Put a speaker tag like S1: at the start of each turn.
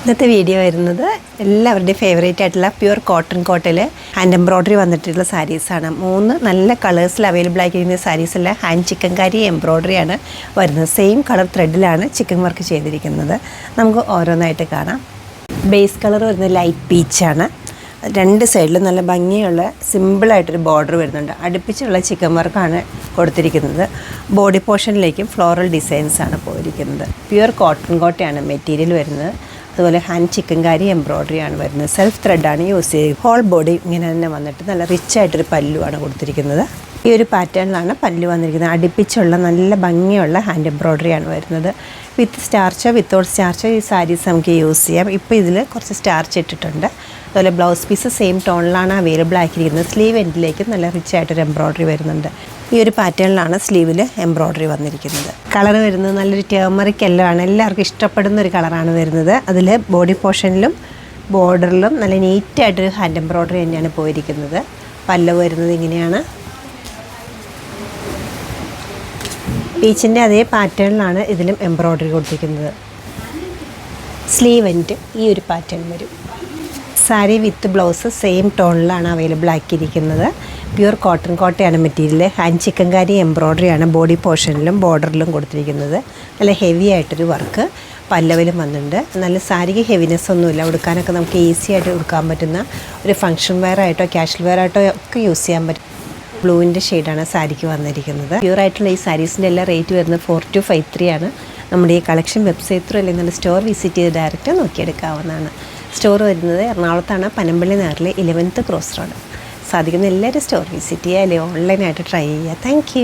S1: ഇന്നത്തെ വീഡിയോ വരുന്നത് എല്ലാവരുടെയും ഫേവറേറ്റ് ആയിട്ടുള്ള പ്യുവർ കോട്ടൺ കോട്ടയിൽ ഹാൻഡ് എംബ്രോയ്ഡറി വന്നിട്ടുള്ള സാരീസാണ്. 3 നല്ല കളേഴ്സിൽ അവൈലബിൾ ആയിരിക്കുന്ന സാരീസ് എല്ലാം ഹാൻഡ് ചിക്കൻകാരി എംബ്രോയ്ഡറിയാണ് വരുന്നത്. സെയിം കളർ ത്രെഡിലാണ് ചിക്കൻ വർക്ക് ചെയ്തിരിക്കുന്നത്. നമുക്ക് ഓരോന്നായിട്ട് കാണാം. ബേസ് കളർ വരുന്നത് ലൈറ്റ് പീച്ചാണ്. 2 സൈഡിലും നല്ല ഭംഗിയുള്ള സിമ്പിളായിട്ടൊരു ബോർഡർ വരുന്നുണ്ട്. അടുപ്പിച്ചുള്ള ചിക്കൻ വർക്കാണ് കൊടുത്തിരിക്കുന്നത്. ബോഡി പോർഷനിലേക്കും ഫ്ലോറൽ ഡിസൈൻസാണ് പോയിരിക്കുന്നത്. പ്യുവർ കോട്ടൺ കോട്ടയാണ് മെറ്റീരിയൽ വരുന്നത്. അതുപോലെ ഹാൻഡ് ചിക്കൻകാരി എംബ്രോയ്ഡറിയാണ് വരുന്നത്. സെൽഫ് ത്രെഡാണ് യൂസ് ചെയ്ത് ഹോൾ ബോഡി ഇങ്ങനെ തന്നെ വന്നിട്ട് നല്ല റിച്ച് ആയിട്ടൊരു പല്ലുവാണ് കൊടുത്തിരിക്കുന്നത്. ഈ ഒരു പാറ്റേണിലാണ് പല്ലു വന്നിരിക്കുന്നത്. അടുപ്പിച്ചുള്ള നല്ല ഭംഗിയുള്ള ഹാൻഡ് എംബ്രോയ്ഡറിയാണ് വരുന്നത്. വിത്ത് സ്റ്റാർച്ചോ വിത്തൗട്ട് സ്റ്റാർച്ചോ ഈ സാരീസ് നമുക്ക് യൂസ് ചെയ്യാം. ഇപ്പോൾ ഇതിൽ കുറച്ച് സ്റ്റാർച്ച് ഇട്ടിട്ടുണ്ട്. അതുപോലെ ബ്ലൗസ് പീസ് സെയിം ടോണിലാണ് അവൈലബിൾ ആക്കിയിരിക്കുന്നത്. സ്ലീവ് എൻഡിലേക്ക് നല്ല റിച്ച് ആയിട്ടൊരു എംബ്രോയ്ഡറി വരുന്നുണ്ട്. ഈ ഒരു പാറ്റേണിലാണ് സ്ലീവിൽ എംബ്രോയ്ഡറി വന്നിരിക്കുന്നത്. കളർ വരുന്നത് നല്ലൊരു ടേമറിക് യെല്ലോ ആണ്. എല്ലാവർക്കും ഇഷ്ടപ്പെടുന്ന ഒരു കളറാണ് വരുന്നത്. അതിൽ ബോഡി പോർഷനിലും ബോർഡറിലും നല്ല നീറ്റായിട്ടൊരു ഹാൻഡ് എംബ്രോയ്ഡറി തന്നെയാണ് പോയിരിക്കുന്നത്. പല്ലവ് വരുന്നത് ഇങ്ങനെയാണ്. പീച്ചിൻ്റെ അതേ പാറ്റേണിലാണ് ഇതിലും എംബ്രോയ്ഡറി കൊടുത്തിരിക്കുന്നത്. സ്ലീവ് എൻഡ് ഈ ഒരു പാറ്റേൺ വരും. സാരി വിത്ത് ബ്ലൗസ് സെയിം ടോണിലാണ് അവൈലബിൾ ആക്കിയിരിക്കുന്നത്. പ്യുവർ കോട്ടൺ കോട്ടയാണ് മെറ്റീരിയൽ. ഹാൻഡ് ചിക്കൻകാരി എംബ്രോയ്ഡറിയാണ് ബോഡി പോർഷനിലും ബോർഡറിലും കൊടുത്തിരിക്കുന്നത്. നല്ല ഹെവി ആയിട്ടൊരു വർക്ക് പല്ലവിലും വന്നിട്ടുണ്ട്. നല്ല സാരിക്ക് ഹെവിനെസ് ഒന്നുമില്ല. ഉടുക്കാനൊക്കെ നമുക്ക് ഈസി ആയിട്ട് ഉടുക്കാൻ പറ്റുന്ന ഒരു ഫംഗ്ഷൻ വെയർ ആയിട്ടോ ക്യാഷ്വൽ വെയർ ആയിട്ടോ ഒക്കെ യൂസ് ചെയ്യാൻ പറ്റും. ബ്ലൂവിൻ്റെ ഷെയ്ഡാണ് സാരിക്ക് വന്നിരിക്കുന്നത്. പ്യുവർ ആയിട്ടുള്ള ഈ സാരീസിൻ്റെ എല്ലാം റേറ്റ് വരുന്നത് 4253 ആണ്. നമ്മുടെ ഈ കളക്ഷൻ വെബ്സൈറ്റ് ത്രൂ അല്ലെങ്കിൽ നമ്മുടെ സ്റ്റോർ വിസിറ്റ് ചെയ്ത് ഡയറക്റ്റ് നോക്കിയെടുക്കാവുന്നതാണ്. സ്റ്റോർ വരുന്നത് എറണാകുളത്താണ്, പനമ്പള്ളി നഗറിലെ 11th ക്രോസ് റോഡ്. സാധിക്കുന്ന എല്ലാവരും സ്റ്റോർ വിസിറ്റ് ചെയ്യുക, അല്ലെങ്കിൽ ഓൺലൈനായിട്ട് ട്രൈ ചെയ്യുക. താങ്ക്